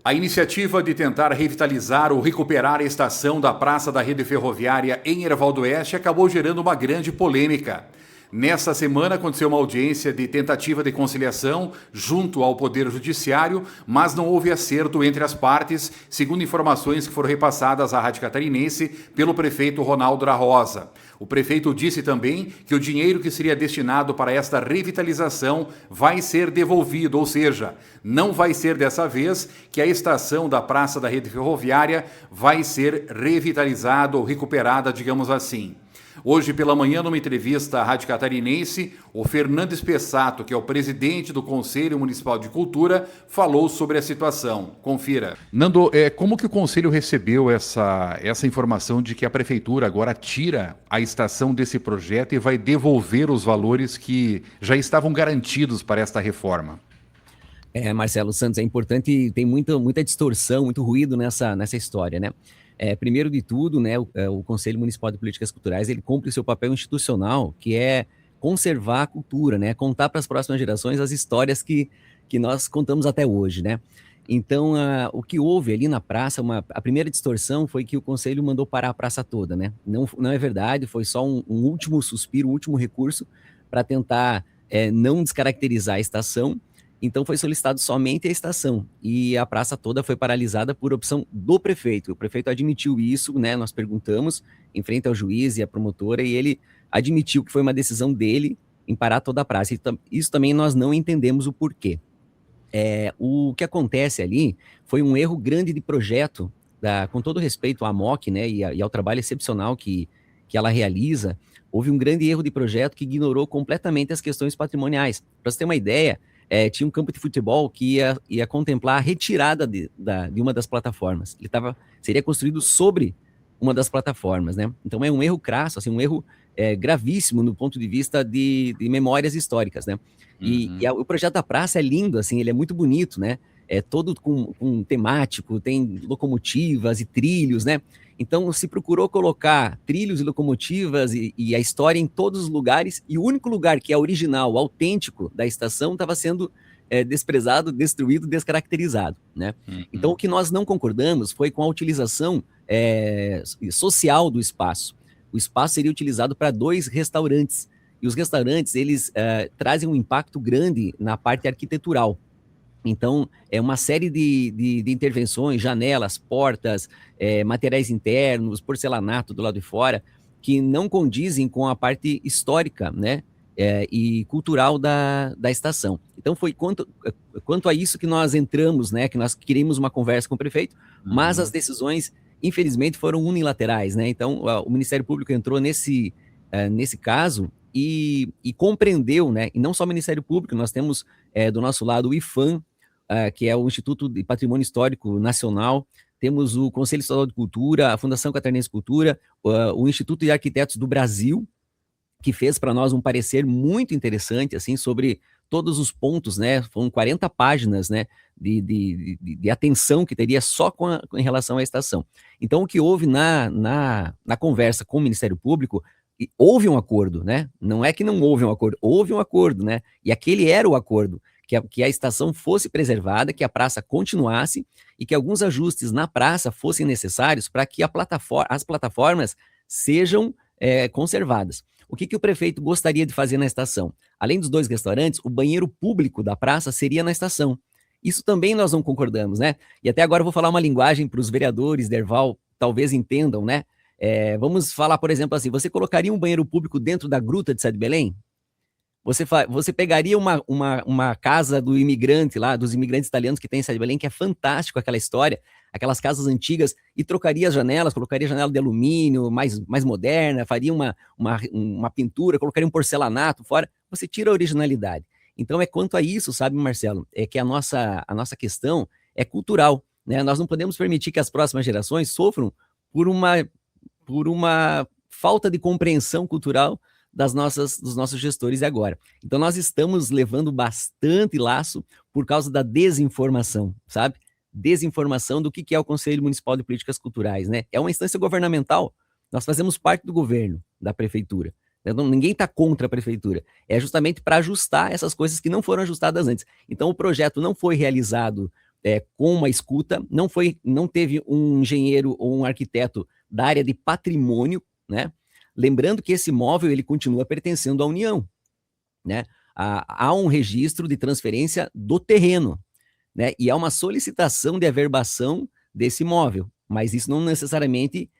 A iniciativa de tentar revitalizar ou recuperar a estação da Praça da Rede Ferroviária em Herval do Oeste acabou gerando uma grande polêmica. Nesta semana aconteceu uma audiência de tentativa de conciliação junto ao Poder Judiciário, mas não houve acerto entre as partes, segundo informações que foram repassadas à Rádio Catarinense pelo prefeito Ronaldo da Rosa. O prefeito disse também que o dinheiro que seria destinado para esta revitalização vai ser devolvido, ou seja, não vai ser dessa vez que a estação da Praça da Rede Ferroviária vai ser revitalizada ou recuperada, digamos assim. Hoje pela manhã, numa entrevista à Rádio Catarinense, o Fernandes Pessato, que é o presidente do Conselho Municipal de Cultura, falou sobre a situação. Confira. Nando, como que o Conselho recebeu essa informação de que a Prefeitura agora tira a estação desse projeto e vai devolver os valores que já estavam garantidos para esta reforma? Marcelo Santos, é importante, tem muita distorção, muito ruído nessa história, né? Primeiro de tudo, né, o Conselho Municipal de Políticas Culturais, ele cumpre o seu papel institucional, que é conservar a cultura, né, contar para as próximas gerações as histórias que nós contamos até hoje, né. Então, o que houve ali na praça, a primeira distorção foi que o Conselho mandou parar a praça toda, né. Não é verdade, foi só um último suspiro, um último recurso para tentar não descaracterizar a estação. Então foi solicitado somente a estação e a praça toda foi paralisada por opção do prefeito. O prefeito admitiu isso, né? Nós perguntamos em frente ao juiz e à promotora e ele admitiu que foi uma decisão dele em parar toda a praça. Isso também nós não entendemos o porquê. O que acontece ali foi um erro grande de projeto, com todo respeito à MOC, né? E ao trabalho excepcional que ela realiza. Houve um grande erro de projeto que ignorou completamente as questões patrimoniais. Para você ter uma ideia, tinha um campo de futebol que ia contemplar a retirada de uma das plataformas. Seria construído sobre uma das plataformas, né? Então é um erro crasso, assim, um erro gravíssimo no ponto de vista de memórias históricas, né? E o projeto da praça é lindo, assim, ele é muito bonito, né? É todo com temático, tem locomotivas e trilhos, né? Então se procurou colocar trilhos e locomotivas e a história em todos os lugares, e o único lugar que é original, autêntico da estação estava sendo desprezado, destruído, descaracterizado, né? Então o que nós não concordamos foi com a utilização social do espaço. O espaço seria utilizado para 2 restaurantes, e os restaurantes, eles trazem um impacto grande na parte arquitetural. Então, é uma série de intervenções, janelas, portas, materiais internos, porcelanato do lado de fora, que não condizem com a parte histórica, né, e cultural da estação. Então, foi quanto a isso que nós entramos, né, que nós queríamos uma conversa com o prefeito, mas as decisões, infelizmente, foram unilaterais, né? Então, o Ministério Público entrou nesse caso e compreendeu, né, e não só o Ministério Público, nós temos do nosso lado o IPHAN, que é o Instituto de Patrimônio Histórico Nacional, temos o Conselho Estadual de Cultura, a Fundação Catarinense de Cultura, o Instituto de Arquitetos do Brasil, que fez para nós um parecer muito interessante, assim, sobre todos os pontos, né, foram 40 páginas, né, de atenção que teria só em relação à estação. Então, o que houve na conversa com o Ministério Público, houve um acordo, né, não é que não houve um acordo, né, e aquele era o acordo, que a estação fosse preservada, que a praça continuasse e que alguns ajustes na praça fossem necessários para que as plataformas sejam conservadas. O que o prefeito gostaria de fazer na estação? Além dos 2 restaurantes, o banheiro público da praça seria na estação. Isso também nós não concordamos, né? E até agora eu vou falar uma linguagem para os vereadores de Herval, talvez entendam, né? Vamos falar, por exemplo, assim, você colocaria um banheiro público dentro da Gruta de Sá de Belém? Você pegaria uma casa do imigrante lá, dos imigrantes italianos que tem em Sá de Belém, que é fantástico aquela história, aquelas casas antigas, e trocaria as janelas, colocaria janela de alumínio, mais moderna, faria uma pintura, colocaria um porcelanato fora, você tira a originalidade. Então é quanto a isso, sabe, Marcelo, é que a nossa questão é cultural, né? Nós não podemos permitir que as próximas gerações sofram por uma falta de compreensão cultural dos nossos gestores agora. Então nós estamos levando bastante laço por causa da desinformação, sabe? Desinformação do que é o Conselho Municipal de Políticas Culturais, né? É uma instância governamental, nós fazemos parte do governo, da prefeitura. Então, ninguém está contra a prefeitura, é justamente para ajustar essas coisas que não foram ajustadas antes. Então o projeto não foi realizado com uma escuta, não teve um engenheiro ou um arquiteto da área de patrimônio, né? Lembrando que esse imóvel ele continua pertencendo à União, né? Há um registro de transferência do terreno, né? E há uma solicitação de averbação desse imóvel, mas isso não necessariamente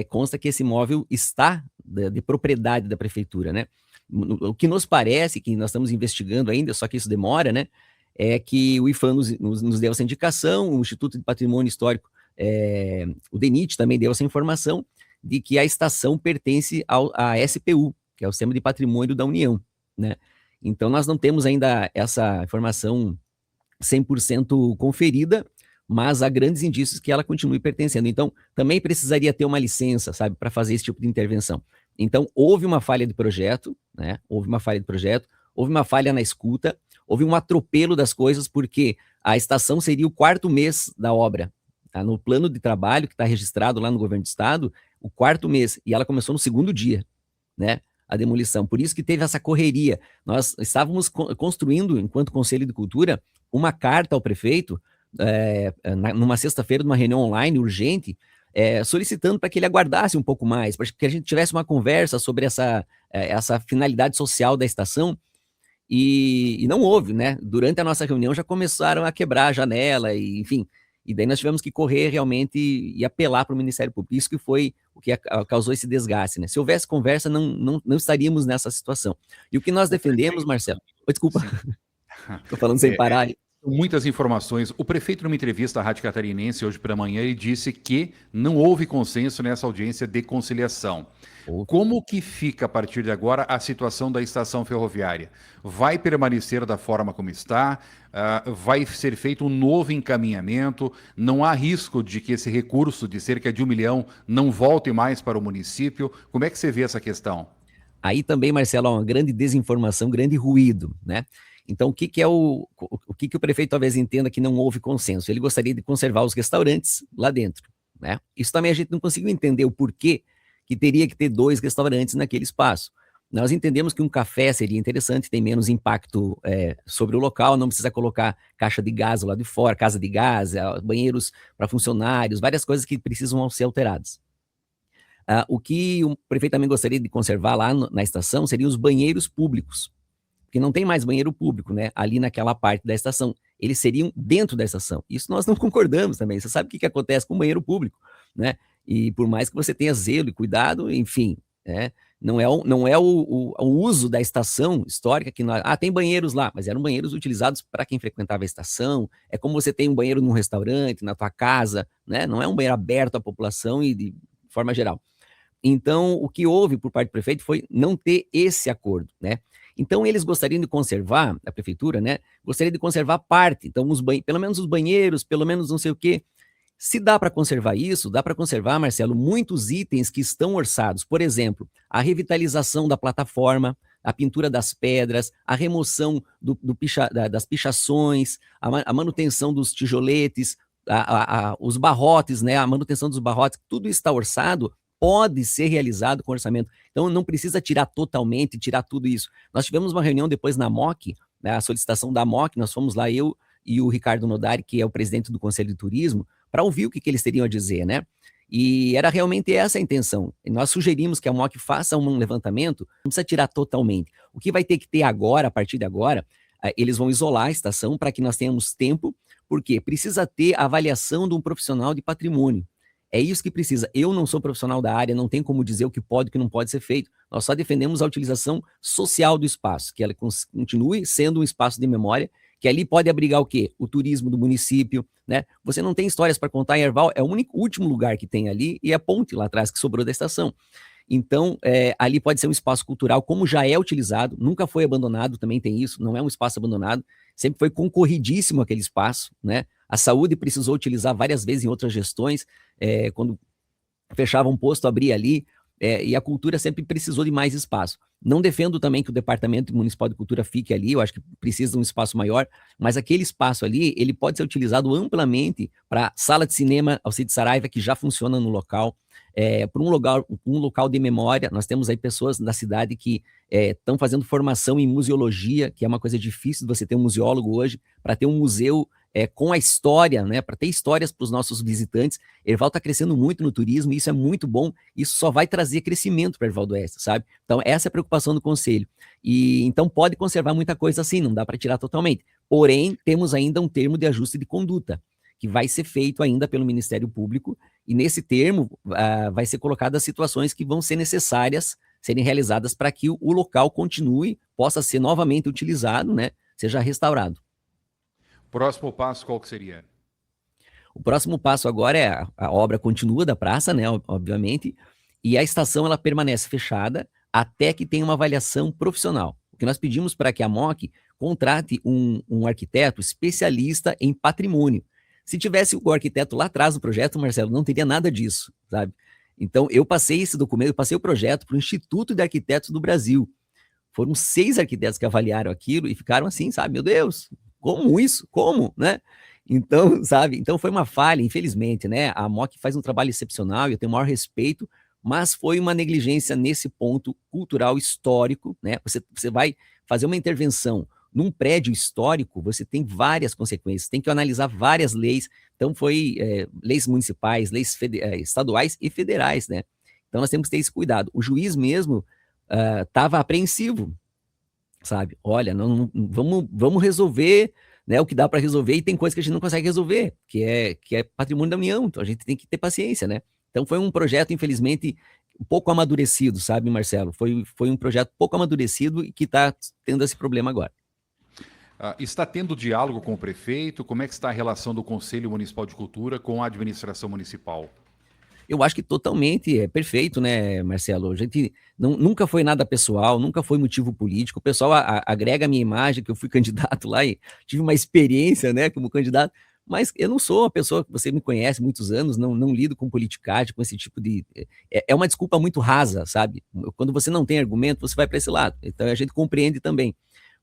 consta que esse imóvel está de propriedade da prefeitura, né? O que nos parece, que nós estamos investigando ainda, só que isso demora, né? É que o IPHAN nos deu essa indicação, o Instituto de Patrimônio Histórico, o DENIT também deu essa informação, de que a estação pertence à SPU, que é o Sistema de Patrimônio da União, né? Então, nós não temos ainda essa informação 100% conferida, mas há grandes indícios que ela continue pertencendo. Então, também precisaria ter uma licença, sabe, para fazer esse tipo de intervenção. Então, houve uma falha de projeto, né? Houve uma falha na escuta, houve um atropelo das coisas, porque a estação seria o 4º mês da obra. Tá? No plano de trabalho, que está registrado lá no governo do estado, o 4º mês, e ela começou no 2º dia, né? A demolição. Por isso que teve essa correria. Nós estávamos construindo, enquanto Conselho de Cultura, uma carta ao prefeito, numa sexta-feira, numa reunião online urgente, solicitando para que ele aguardasse um pouco mais, para que a gente tivesse uma conversa sobre essa finalidade social da estação, e não houve, né? Durante a nossa reunião já começaram a quebrar a janela, e, enfim, e daí nós tivemos que correr realmente e apelar para o Ministério Público. Isso que foi o que causou esse desgaste, né? Se houvesse conversa, não estaríamos nessa situação. E o que nós defendemos, Marcelo... Desculpa, estou falando sem parar. Muitas informações. O prefeito, numa entrevista à Rádio Catarinense hoje pela manhã, ele disse que não houve consenso nessa audiência de conciliação. Como que fica, a partir de agora, a situação da estação ferroviária? Vai permanecer da forma como está? Vai ser feito um novo encaminhamento? Não há risco de que esse recurso de cerca de 1 milhão não volte mais para o município? Como é que você vê essa questão? Aí também, Marcelo, há uma grande desinformação, grande ruído, né? Então, o que o prefeito talvez entenda que não houve consenso? Ele gostaria de conservar os restaurantes lá dentro, né? Isso também a gente não conseguiu entender o porquê que teria que ter 2 restaurantes naquele espaço. Nós entendemos que um café seria interessante, tem menos impacto sobre o local, não precisa colocar caixa de gás lá de fora, casa de gás, banheiros para funcionários, várias coisas que precisam ser alteradas. O que o prefeito também gostaria de conservar lá na estação seriam os banheiros públicos, porque não tem mais banheiro público, né, ali naquela parte da estação. Eles seriam dentro da estação. Isso nós não concordamos também. Você sabe o que acontece com o banheiro público, né? E por mais que você tenha zelo e cuidado, enfim, né, não é o uso da estação histórica que nós... tem banheiros lá, mas eram banheiros utilizados para quem frequentava a estação. É como você tem um banheiro num restaurante, na tua casa, né? Não é um banheiro aberto à população e de forma geral. Então, o que houve por parte do prefeito foi não ter esse acordo, né? Então, eles gostariam de conservar, a prefeitura, né? Gostaria de conservar parte. Então, pelo menos os banheiros, pelo menos não sei o quê. Se dá para conservar isso, dá para conservar, Marcelo, muitos itens que estão orçados. Por exemplo, a revitalização da plataforma, a pintura das pedras, a remoção das pichações, a manutenção dos tijoletes, os barrotes, né? A manutenção dos barrotes, tudo está orçado, pode ser realizado com orçamento. Então, não precisa tirar totalmente, tirar tudo isso. Nós tivemos uma reunião depois na MOC, né, a solicitação da MOC, nós fomos lá, eu e o Ricardo Nodari, que é o presidente do Conselho de Turismo, para ouvir o que eles teriam a dizer, né? E era realmente essa a intenção. E nós sugerimos que a MOC faça um levantamento, não precisa tirar totalmente. O que vai ter que ter agora, a partir de agora, eles vão isolar a estação para que nós tenhamos tempo, porque precisa ter a avaliação de um profissional de patrimônio. É isso que precisa. Eu não sou profissional da área, não tem como dizer o que pode e o que não pode ser feito. Nós só defendemos a utilização social do espaço, que ela continue sendo um espaço de memória, que ali pode abrigar o quê? O turismo do município, né? Você não tem histórias para contar em Herval, é o último lugar que tem ali, e a ponte lá atrás que sobrou da estação. Então, ali pode ser um espaço cultural, como já é utilizado, nunca foi abandonado, também tem isso, não é um espaço abandonado, sempre foi concorridíssimo aquele espaço, né? A saúde precisou utilizar várias vezes em outras gestões, quando fechava um posto, abria ali, e a cultura sempre precisou de mais espaço. Não defendo também que o Departamento Municipal de Cultura fique ali, eu acho que precisa de um espaço maior, mas aquele espaço ali, ele pode ser utilizado amplamente para sala de cinema Alcide Saraiva, que já funciona no local, para um local de memória. Nós temos aí pessoas da cidade que estão fazendo formação em museologia, que é uma coisa difícil de você ter um museólogo hoje, para ter um museu com a história, né, para ter histórias para os nossos visitantes. Erval está crescendo muito no turismo, e isso é muito bom, isso só vai trazer crescimento para Erval do Oeste, sabe? Então, essa é a preocupação do Conselho. E então pode conservar muita coisa assim, não dá para tirar totalmente. Porém, temos ainda um termo de ajuste de conduta, que vai ser feito ainda pelo Ministério Público, e nesse termo vai ser colocado as situações que vão ser necessárias serem realizadas para que o local continue, possa ser novamente utilizado, né, seja restaurado. Próximo passo, qual que seria? O próximo passo agora é a obra continua da praça, né, obviamente, e a estação ela permanece fechada até que tenha uma avaliação profissional. O que nós pedimos para que a MOC contrate um arquiteto especialista em patrimônio. Se tivesse o arquiteto lá atrás do projeto, Marcelo, não teria nada disso, sabe? Então, eu passei esse documento, eu passei o projeto para o Instituto de Arquitetos do Brasil. Foram 6 arquitetos que avaliaram aquilo e ficaram assim, sabe? Meu Deus, como isso? Como, né? Então, sabe? Então foi uma falha, infelizmente, né? A MOC faz um trabalho excepcional e eu tenho o maior respeito, mas foi uma negligência nesse ponto cultural histórico, né? Você vai fazer uma intervenção num prédio histórico, você tem várias consequências, tem que analisar várias leis. Então foi leis municipais, leis estaduais e federais, né? Então nós temos que ter esse cuidado. O juiz mesmo estava apreensivo, sabe? Olha, vamos resolver, né, o que dá para resolver, e tem coisa que a gente não consegue resolver, que é patrimônio da União, então a gente tem que ter paciência, né? Então foi um projeto, infelizmente, um pouco amadurecido, sabe, Marcelo? Foi um projeto pouco amadurecido e que está tendo esse problema agora. Está tendo diálogo com o prefeito? Como é que está a relação do Conselho Municipal de Cultura com a administração municipal? Eu acho que totalmente é perfeito, né, Marcelo? A gente nunca foi nada pessoal, nunca foi motivo político. O pessoal agrega a minha imagem, que eu fui candidato lá e tive uma experiência, né, como candidato, mas eu não sou uma pessoa que você me conhece há muitos anos, não lido com politicagem, com esse tipo de. É uma desculpa muito rasa, sabe? Quando você não tem argumento, você vai para esse lado. Então a gente compreende também.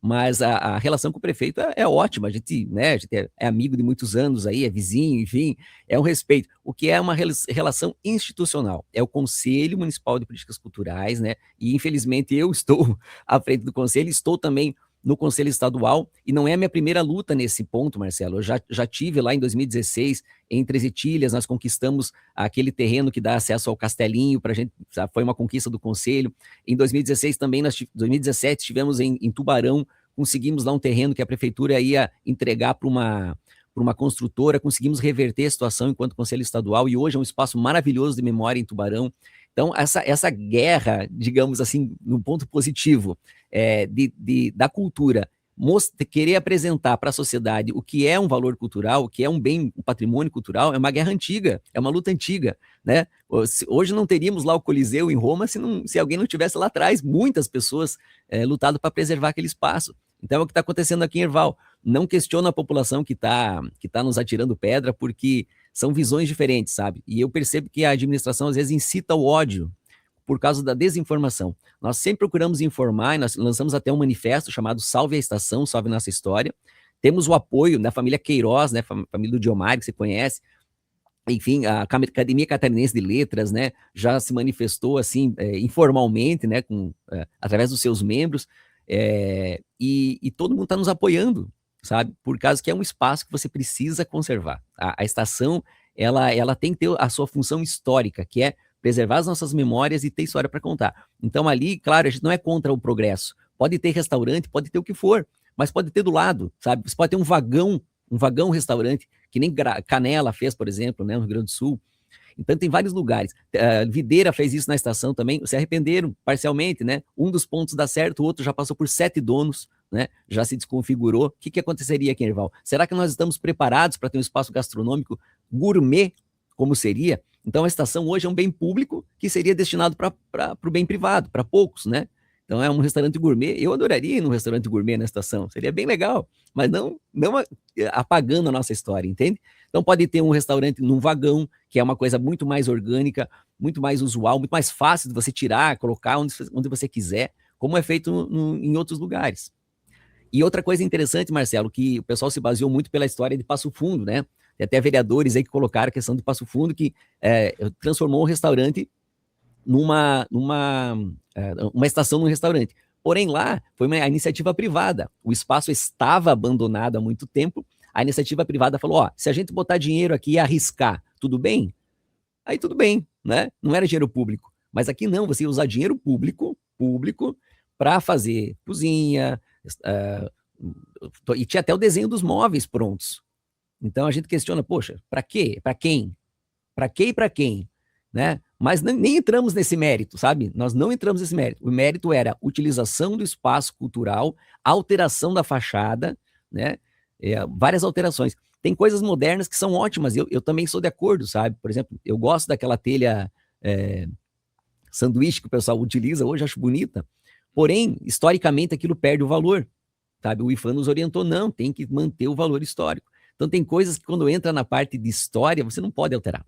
Mas a relação com o prefeito é ótima, né, a gente é amigo de muitos anos aí, é vizinho, enfim, é um respeito. O que é uma relação institucional? É o Conselho Municipal de Políticas Culturais, né, e infelizmente eu estou à frente do Conselho, estou também no Conselho Estadual, e não é a minha primeira luta nesse ponto, Marcelo. Eu já tive lá em 2016, em Três Etilhas, nós conquistamos aquele terreno que dá acesso ao Castelinho, para a gente, foi uma conquista do Conselho. Em 2016 também, 2017, estivemos em Tubarão, conseguimos lá um terreno que a prefeitura ia entregar para uma construtora, conseguimos reverter a situação enquanto Conselho Estadual, e hoje é um espaço maravilhoso de memória em Tubarão. Então, essa guerra, digamos assim, no ponto positivo, da cultura, querer apresentar para a sociedade o que é um valor cultural, o que é um bem, um patrimônio cultural, é uma guerra antiga, é uma luta antiga, né? Hoje não teríamos lá o Coliseu em Roma se alguém não tivesse lá atrás, muitas pessoas lutado para preservar aquele espaço. Então é o que está acontecendo aqui em Erval. Não questiono a população que tá nos atirando pedra, porque são visões diferentes, sabe? E eu percebo que a administração às vezes incita o ódio por causa da desinformação. Nós sempre procuramos informar, e nós lançamos até um manifesto chamado Salve a Estação, Salve Nossa História. Temos o apoio da família Queiroz, né, família do Diomário, que você conhece. Enfim, a Academia Catarinense de Letras, né, já se manifestou assim, informalmente, né, através dos seus membros, e todo mundo está nos apoiando, sabe? Por causa que é um espaço que você precisa conservar. A estação, ela tem que ter a sua função histórica, que é preservar as nossas memórias e ter história para contar. Então ali, claro, a gente não é contra o progresso. Pode ter restaurante, pode ter o que for, mas pode ter do lado, sabe? Você pode ter um vagão restaurante, que nem Canela fez, por exemplo, né, no Rio Grande do Sul. Então tem vários lugares. Videira fez isso na estação também, se arrependeram parcialmente, né? Um dos pontos dá certo, o outro já passou por 7 donos, né? Já se desconfigurou. O que aconteceria aqui em Erval? Será que nós estamos preparados para ter um espaço gastronômico gourmet, como seria? Então a estação hoje é um bem público que seria destinado para o bem privado, para poucos, né? Então é um restaurante gourmet. Eu adoraria ir num restaurante gourmet na estação, seria bem legal, mas não apagando a nossa história, entende? Então pode ter um restaurante num vagão, que é uma coisa muito mais orgânica, muito mais usual, muito mais fácil de você tirar, colocar onde você quiser, como é feito em outros lugares. E outra coisa interessante, Marcelo, que o pessoal se baseou muito pela história de Passo Fundo, né? Tem até vereadores aí que colocaram a questão de Passo Fundo, que transformou o restaurante uma estação num restaurante. Porém, lá foi uma iniciativa privada. O espaço estava abandonado há muito tempo. A iniciativa privada falou, ó, se a gente botar dinheiro aqui e arriscar, tudo bem? Aí tudo bem, né? Não era dinheiro público. Mas aqui não, você ia usar dinheiro público para fazer cozinha, e tinha até o desenho dos móveis prontos. Então a gente questiona, poxa, para quê? Para quem? Para quê e para quem? Né? Mas nem entramos nesse mérito, sabe? Nós não entramos nesse mérito. O mérito era utilização do espaço cultural, alteração da fachada, né? Várias alterações. Tem coisas modernas que são ótimas, eu também sou de acordo, sabe? Por exemplo, eu gosto daquela telha sanduíche que o pessoal utiliza hoje, acho bonita, porém, historicamente, aquilo perde o valor, sabe? O IFAM nos orientou, não, tem que manter o valor histórico. Então, tem coisas que quando entra na parte de história, você não pode alterar.